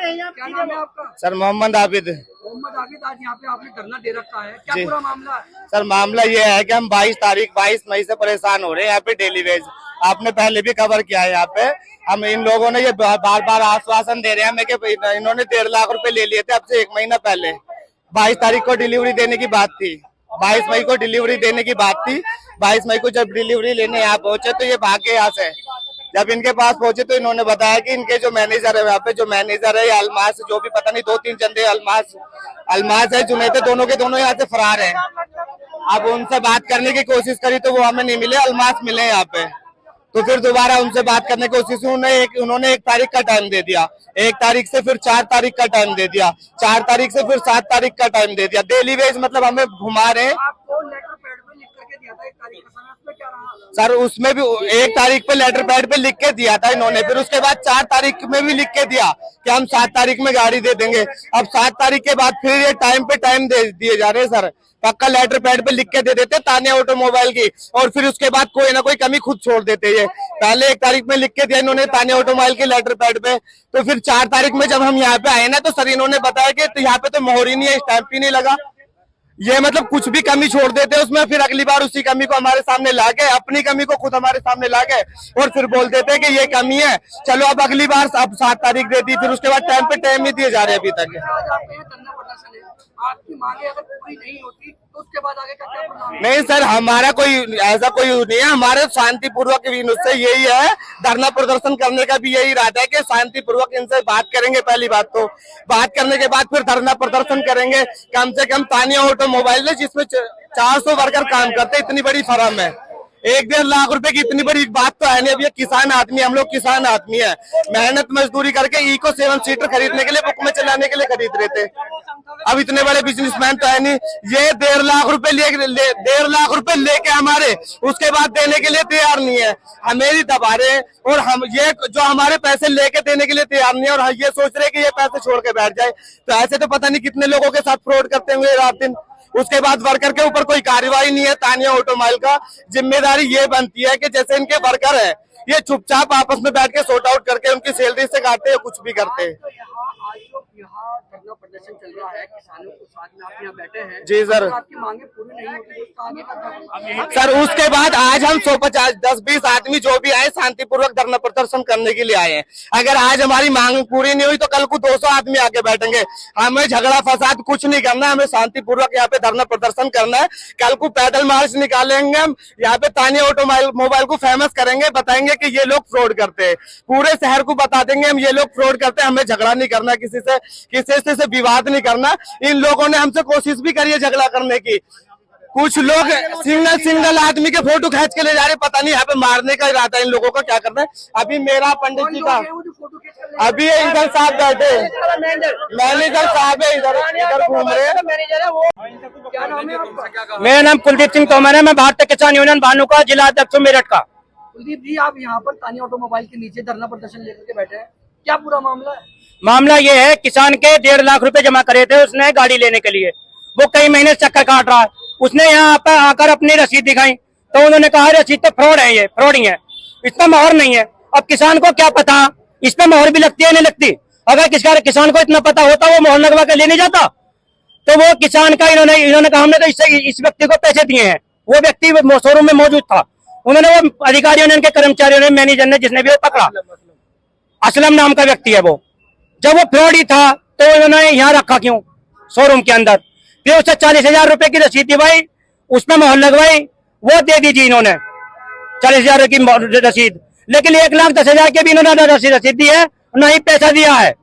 क्या नाम है आपका? सर मोहम्मद आबिद। मोहम्मद आबिद, आज यहाँ पे आपने धरना दे रखा है, क्या पूरा मामला है? सर मामला ये है कि हम 22 मई से परेशान हो रहे हैं यहाँ पे डेली वेज। आपने पहले भी कवर किया है यहाँ पे। हम इन लोगों ने ये बार बार आश्वासन दे रहे हैं हमें कि इन्होंने 1.5 लाख रुपए ले लिए थे अब से 1 महीना पहले। 22 तारीख को डिलीवरी देने की बात थी, 22 मई को डिलीवरी देने की बात थी। 22 मई को जब डिलीवरी लेने यहाँ पहुंचे तो ये भाग के यहाँ से। जब इनके पास पहुंचे तो इन्होंने बताया कि इनके जो मैनेजर है यहाँ पे, जो मैनेजर है अलमास, जो भी पता नहीं 2-3 चंदे अलमास है, जुनैद है, दोनों के दोनों यहाँ से फरार हैं। अब उनसे बात करने की कोशिश करी तो वो हमें नहीं मिले, अलमास मिले यहाँ पे। तो फिर दोबारा उनसे बात करने की कोशिश, उन्होंने 1 तारीख का टाइम दे दिया, 1 तारीख से फिर 4 तारीख का टाइम दे दिया, 4 तारीख से फिर 7 तारीख का टाइम दे दिया। डेली वेज मतलब हमें घुमा रहे हैं। आपको लेटर पैड पे लिख करके दिया था 1 तारीख का समय, उसमें क्या रहा? सर उसमें भी 1 तारीख पे लेटर पैड पे लिख के दिया था इन्होंने, फिर उसके बाद 4 तारीख में भी लिख के दिया कि हम 7 तारीख में गाड़ी दे देंगे। अब 7 तारीख के बाद फिर ये टाइम पे टाइम दे दिए जा रहे हैं। सर पक्का लेटर पैड पे लिख के दे देते तानिया ऑटोमोबाइल की, और फिर उसके बाद कोई ना कोई कमी खुद छोड़ देते। ये पहले 1 तारीख में लिख के दिया इन्होंने तानिया ऑटोमोबाइल के लेटर पैड पे, तो फिर 4 तारीख में जब हम यहाँ पे आए ना तो सर इन्होंने बताया कि तो यहाँ पे तो मोहर ही नहीं है, स्टैंप ही नहीं लगा। ये मतलब कुछ भी कमी छोड़ देते हैं उसमें, फिर अगली बार उसी कमी को हमारे सामने ला के, अपनी कमी को खुद हमारे सामने ला के, और फिर बोल देते हैं कि ये कमी है, चलो अब अगली बार अब 7 तारीख दे दी। फिर उसके बाद टाइम पे टाइम ही दिए जा रहे हैं अभी तक। आपकी मांगे अगर पूरी नहीं होती तो उसके बाद आगे का क्या परिणाम? नहीं सर, हमारा कोई ऐसा कोई नहीं है, हमारे शांतिपूर्वक उससे यही है, धरना प्रदर्शन करने का भी यही इरादा है कि शांतिपूर्वक इनसे बात करेंगे। पहली बात तो बात करने के बाद फिर धरना प्रदर्शन करेंगे। कम से कम तानिया ऑटोमोबाइल है जिसमें 400 वर्कर काम करते, इतनी बड़ी फर्म है, 1-1.5 लाख रुपए की इतनी बड़ी बात तो है नहीं। अब ये किसान आदमी, हम लोग किसान आदमी है, मेहनत मजदूरी करके इको 7 सीटर खरीदने के लिए, बुक में चलाने के लिए खरीद रहे थे। अब इतने बड़े बिजनेसमैन तो है नहीं, ये 1.5 लाख रुपए 1.5 लाख रुपए लेके हमारे उसके बाद देने के लिए तैयार नहीं है, हमें ही दबा रहे। और हम ये जो हमारे पैसे लेके देने के लिए तैयार नहीं है, और ये सोच रहे कि ये पैसे छोड़ के बैठ जाए। तो ऐसे तो पता नहीं कितने लोगों के साथ फ्रॉड करते हुए रात दिन। उसके बाद वर्कर के ऊपर कोई कार्रवाई नहीं है। तानिया ऑटोमोबाइल का जिम्मेदारी ये बनती है कि जैसे इनके वर्कर है, ये चुपचाप आपस में बैठ के सॉर्ट आउट करके उनकी सैलरी से काटते हैं, कुछ भी करते हैं। यहाँ धरना प्रदर्शन चल रहा है, किसानों को साथ में आप यहाँ बैठे हैं। जी सर, आपकी मांगे पूरी नहीं होती तो आगे का? सर उसके बाद आज हम 150 10-20 आदमी जो भी आए शांतिपूर्वक धरना प्रदर्शन करने के लिए आए हैं। अगर आज हमारी मांग पूरी नहीं हुई तो कल को 200 आदमी आके बैठेंगे। हमें झगड़ा फसाद कुछ नहीं करना, हमें शांतिपूर्वक यहाँ पे धरना प्रदर्शन करना है। कल को पैदल मार्च निकालेंगे, हम यहाँ पे तानिया ऑटोमोबाइल को फेमस करेंगे, बताएंगे कि ये लोग फ्रॉड करते हैं, पूरे शहर को बता देंगे हम ये लोग फ्रॉड करते हैं। हमें झगड़ा नहीं करना, किसी से विवाद नहीं करना। इन लोगों ने हमसे कोशिश भी करी है झगड़ा करने की। कुछ लोग सिंगल आदमी के फोटो खींच के ले जा रहे, पता नहीं यहाँ पे मारने का इरादा इन लोगों का क्या करना है। अभी मेरा पंडित जी का अभी इधर साहब बैठे, मैनेजर साहब है इधर घूम रहे हैं। क्या नाम है आपका? मेरा नाम कुलदीप सिंह तोमर है, मैं भारतीय किसान यूनियन भानु का जिला अध्यक्ष हूँ मेरठ का। कुलदीप जी, आप यहाँ पर तानिया ऑटोमोबाइल के नीचे धरना प्रदर्शन लेकर के बैठे हैं, क्या पूरा मामला है? मामला ये है, किसान के 1.5 लाख रुपए जमा करे थे उसने गाड़ी लेने के लिए, वो कई महीने से चक्कर काट रहा है। उसने यहाँ पर आकर अपनी रसीद दिखाई तो उन्होंने कहा रसीद तो फ्रॉड है, ये फ्रॉड ही है, इसमें मोहर नहीं है। अब किसान को क्या पता इस पे मोहर भी लगती है नहीं लगती। अगर किसान को इतना पता होता वो मोहर लगवा कर ले नहीं जाता। तो वो किसान का इन्होंने कहा हमने तो इस व्यक्ति को पैसे दिए हैं, वो व्यक्ति शोरूम में मौजूद था। उन्होंने वो अधिकारियों ने, उनके कर्मचारियों ने, मैनेजर ने, जिसने भी वो पकड़ा, असलम नाम का व्यक्ति है वो, जब वो फ्रॉड ही था तो उन्होंने यहाँ रखा क्यों शोरूम के अंदर। फिर उससे 40,000 रुपए की रसीद दिवाई, उसमें मोहर लगवाई, वो दे दीजिए इन्होंने 40,000 की रसीद, लेकिन 1,10,000 के भी इन्होंने रसीद दी है, नहीं पैसा दिया है।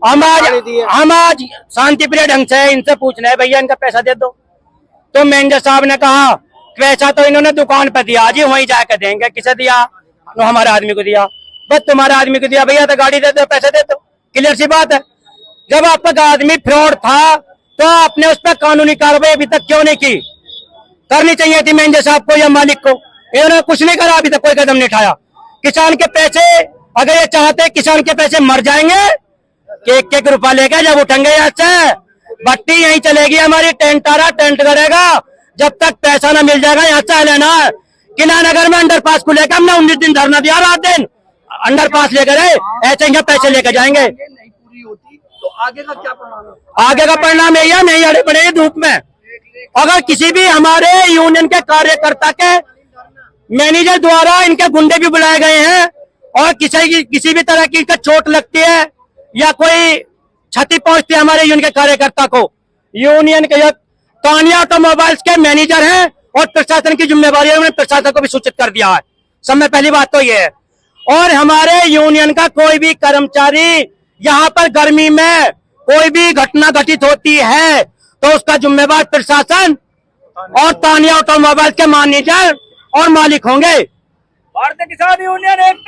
हम आज शांति प्रिय ढंग से इनसे पूछना है, भैया इनका पैसा दे दो। तो मैनेजर साहब ने कहा पैसा तो इन्होंने दुकान पर दिया, जी वहीं जाकर देंगे। किसे दिया? तो हमारे आदमी को दिया। बस तुम्हारे आदमी को दिया, भैया तो गाड़ी दे दो, पैसे दे दो, क्लियर सी बात है। जब आपका आदमी फ्रॉड था तो आपने उस पर कानूनी कार्रवाई अभी तक क्यों नहीं की? करनी चाहिए थी मैनेजर साहब को या मालिक को। इन्होंने कुछ नहीं करा, अभी तक कोई कदम नहीं उठाया। किसान के पैसे, अगर ये चाहते किसान के पैसे मर जाएंगे, एक रुपया लेके जब उठेंगे यहाँ से, भट्टी यहीं चलेगी हमारी, टेंट आ रहा, टेंट करेगा, जब तक पैसा ना मिल जाएगा यहाँ से लेना। किला नगर में अंडरपास को लेकर हमने 19 दिन धरना दिया, रात दिन अंडरपास लेकर ऐसे ही पैसे लेकर जाएंगे। पूरी होती तो आगे का क्या परिणाम है? आगे का परिणाम यही है, नहीं अड़े पड़े धूप में। अगर किसी भी हमारे यूनियन के कार्यकर्ता के मैनेजर द्वारा इनके गुंडे भी बुलाए गए हैं और किसी भी तरह की इनका चोट लगती है या कोई क्षति पहुंचती है हमारे यूनियन के कार्यकर्ता को, यूनियन के तानिया ऑटोमोबाइल्स के मैनेजर हैं और प्रशासन की जिम्मेवारी है, उन्होंने प्रशासन को भी सूचित कर दिया है। सब में पहली बात तो ये है। और हमारे यूनियन का कोई भी कर्मचारी यहाँ पर गर्मी में कोई भी घटना घटित होती है तो उसका जिम्मेवार प्रशासन और तानिया ऑटोमोबाइल्स के मैनेजर और मालिक होंगे। भारतीय किसान यूनियन एक